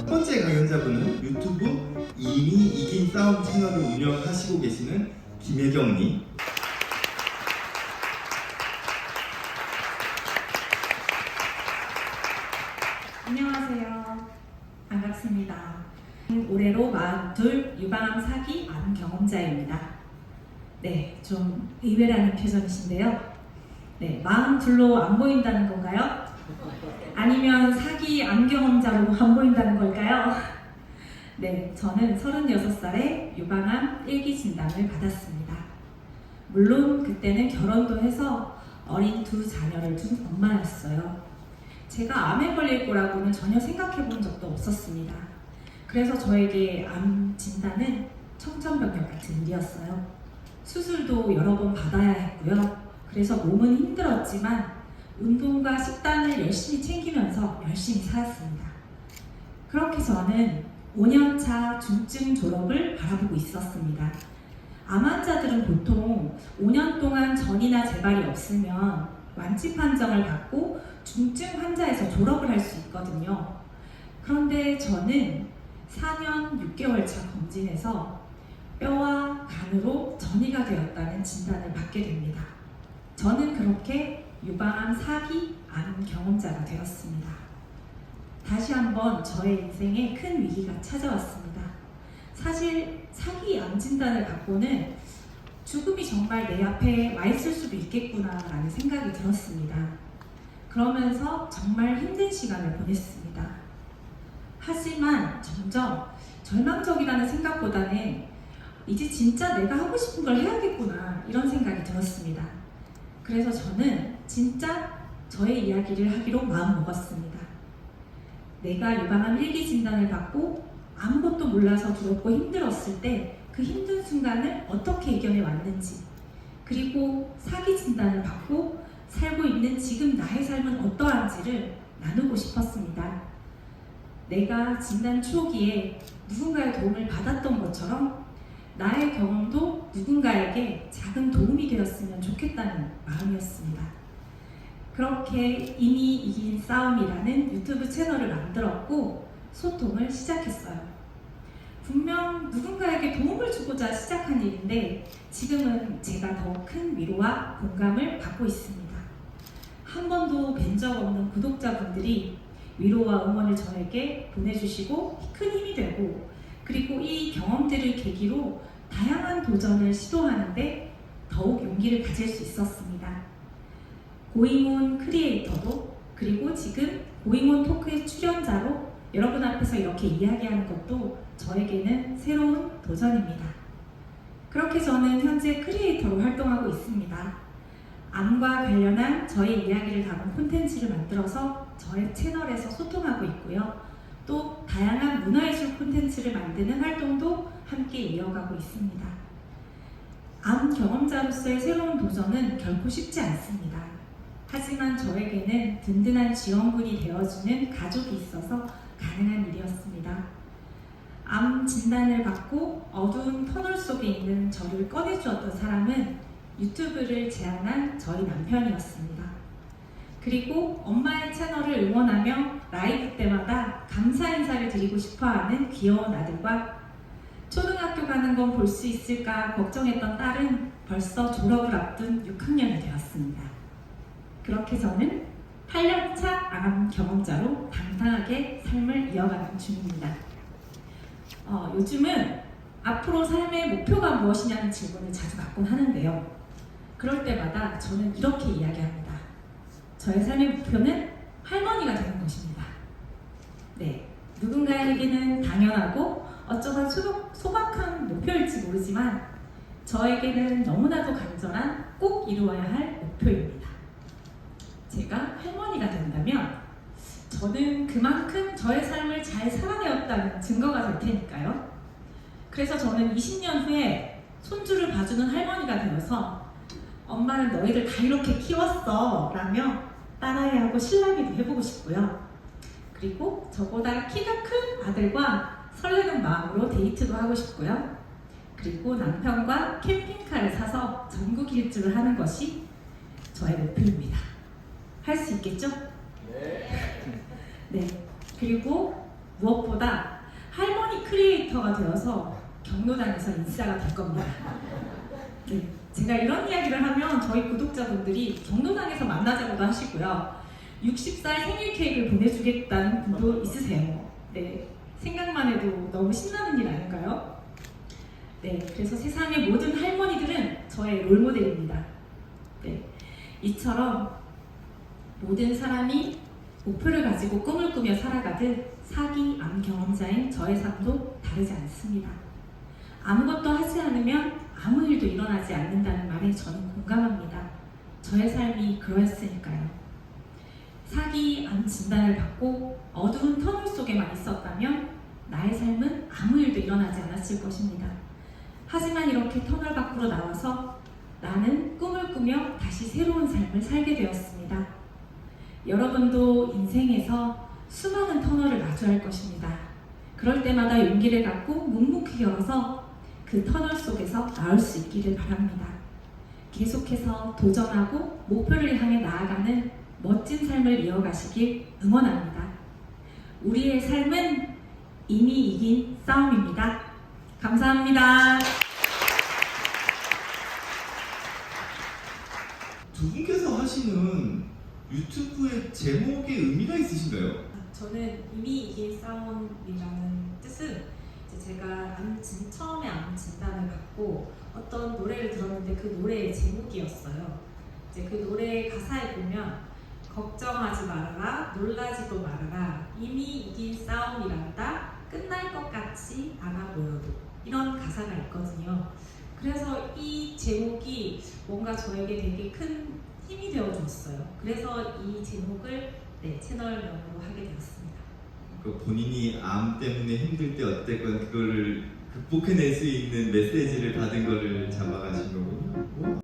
첫 번째 강연자분은 유튜브 이미 이긴 싸움 채널을 운영하시고 계시는 김혜경님. 안녕하세요. 반갑습니다. 올해로 42 유방암 사기 암 경험자입니다. 네, 좀 의외라는 표정이신데요. 네, 42로 안 보인다는 건가요? 아니면 사기 암 경험자로 안 보인다는 걸까요? 네, 저는 36살에 유방암 1기 진단을 받았습니다. 물론 그때는 결혼도 해서 어린 두 자녀를 둔 엄마였어요. 제가 암에 걸릴 거라고는 전혀 생각해 본 적도 없었습니다. 그래서 저에게 암 진단은 청천벽력 같은 일이었어요. 수술도 여러 번 받아야 했고요. 그래서 몸은 힘들었지만 운동과 식단을 열심히 챙기면서 열심히 살았습니다. 그렇게 저는 5년차 중증 졸업을 바라보고 있었습니다. 암 환자들은 보통 5년 동안 전이나 재발이 없으면 완치 판정을 받고 중증 환자에서 졸업을 할 수 있거든요. 그런데 저는 4년 6개월 차 검진에서 뼈와 간으로 전이가 되었다는 진단을 받게 됩니다. 저는 그렇게 유방암 4기 암 경험자가 되었습니다. 다시 한번 저의 인생에 큰 위기가 찾아왔습니다. 사실 4기 암 진단을 받고는 죽음이 정말 내 앞에 와 있을 수도 있겠구나 라는 생각이 들었습니다. 그러면서 정말 힘든 시간을 보냈습니다. 하지만 점점 절망적이라는 생각보다는 이제 진짜 내가 하고 싶은 걸 해야겠구나 이런 생각이 들었습니다. 그래서 저는 진짜 저의 이야기를 하기로 마음먹었습니다. 내가 유방암 1기 진단을 받고 아무것도 몰라서 두렵고 힘들었을 때 그 힘든 순간을 어떻게 이겨내 왔는지, 그리고 4기 진단을 받고 살고 있는 지금 나의 삶은 어떠한지를 나누고 싶었습니다. 내가 진단 초기에 누군가의 도움을 받았던 것처럼 나의 경험도 누군가에게 작은 도움이 되었으면 좋겠다는 마음이었습니다. 그렇게 이미 이긴 싸움이라는 유튜브 채널을 만들었고 소통을 시작했어요. 분명 누군가에게 도움을 주고자 시작한 일인데 지금은 제가 더 큰 위로와 공감을 받고 있습니다. 한 번도 뵌 적 없는 구독자분들이 위로와 응원을 저에게 보내주시고 큰 힘이 되고, 그리고 이 경험들을 계기로 다양한 도전을 시도하는데 더욱 용기를 가질 수 있었습니다. 고잉온 크리에이터도, 그리고 지금 고잉온 토크의 출연자로 여러분 앞에서 이렇게 이야기하는 것도 저에게는 새로운 도전입니다. 그렇게 저는 현재 크리에이터로 활동하고 있습니다. 암과 관련한 저의 이야기를 담은 콘텐츠를 만들어서 저의 채널에서 소통하고 있고요. 또 다양한 문화예술 콘텐츠를 만드는 활동도 함께 이어가고 있습니다. 암 경험자로서의 새로운 도전은 결코 쉽지 않습니다. 하지만 저에게는 든든한 지원군이 되어주는 가족이 있어서 가능한 일이었습니다. 암 진단을 받고 어두운 터널 속에 있는 저를 꺼내주었던 사람은 유튜브를 제안한 저희 남편이었습니다. 그리고 엄마의 채널을 응원하며 라이브 때마다 감사 인사를 드리고 싶어하는 귀여운 아들과 초등학교 가는 건 볼 수 있을까 걱정했던 딸은 벌써 졸업을 앞둔 6학년이 되었습니다. 그렇게 저는 8년차 암 경험자로 당당하게 삶을 이어가는 중입니다. 요즘은 앞으로 삶의 목표가 무엇이냐는 질문을 자주 받곤 하는데요. 그럴 때마다 저는 이렇게 이야기합니다. 저의 삶의 목표는 할머니가 되는 것입니다. 네, 누군가에게는 당연하고 어쩌다 소박한 목표일지 모르지만 저에게는 너무나도 간절한 꼭 이루어야 할 목표입니다. 제가 할머니가 된다면 저는 그만큼 저의 삶을 잘 살아내었다는 증거가 될 테니까요. 그래서 저는 20년 후에 손주를 봐주는 할머니가 되어서 엄마는 너희들 다 이렇게 키웠어 라며 딸아이하고 신랑이도 해보고 싶고요. 그리고 저보다 키가 큰 아들과 설레는 마음으로 데이트도 하고 싶고요. 그리고 남편과 캠핑카를 사서 전국 일주를 하는 것이 저의 목표입니다. 할 수 있겠죠? 네. 네. 그리고 무엇보다 할머니 크리에이터가 되어서 경로당에서 인싸가 될 겁니다. 네, 제가 이런 이야기를 하면 저희 구독자분들이 경로당에서 만나자고도 하시고요. 60살 생일 케이크를 보내주겠다는 분도 있으세요. 네, 생각만 해도 너무 신나는 일 아닌가요? 네, 그래서 세상의 모든 할머니들은 저의 롤모델입니다. 네, 이처럼 모든 사람이 목표를 가지고 꿈을 꾸며 살아가듯 사기, 암 경험자인 저의 삶도 다르지 않습니다. 아무것도 하지 않으면 아무 일도 일어나지 않는다는 말에 저는 공감합니다. 저의 삶이 그러했으니까요. 사기, 암 진단을 받고 어두운 터널 속에만 있었다면 나의 삶은 아무 일도 일어나지 않았을 것입니다. 하지만 이렇게 터널 밖으로 나와서 나는 꿈을 꾸며 다시 새로운 삶을 살게 되었습니다. 여러분도 인생에서 수많은 터널을 마주할 것입니다. 그럴 때마다 용기를 갖고 묵묵히 열어서 그 터널 속에서 나올 수 있기를 바랍니다. 계속해서 도전하고 목표를 향해 나아가는 멋진 삶을 이어가시길 응원합니다. 우리의 삶은 이미 이긴 싸움입니다. 감사합니다. 두 분께서 하시는 유튜브의 제목에 의미가 있으신가요? 저는 이미 이긴 싸움이라는 뜻은 제가 처음에 암 진단을 받고 어떤 노래를 들었는데 그 노래의 제목이었어요. 그 노래 가사에 보면 걱정하지 말아라, 놀라지도 말아라, 이미 이긴 싸움이란다, 끝날 것 같지 않아 보여도, 이런 가사가 있거든요. 그래서 이 제목이 뭔가 저에게 되게 큰 힘이 되어줬어요. 그래서 이 제목을 채널명으로 하게 되었습니다. 본인이 암 때문에 힘들 때 어쨌건 그거를 극복해낼 수 있는 메시지를 받은 거를 잡아가신 거군요.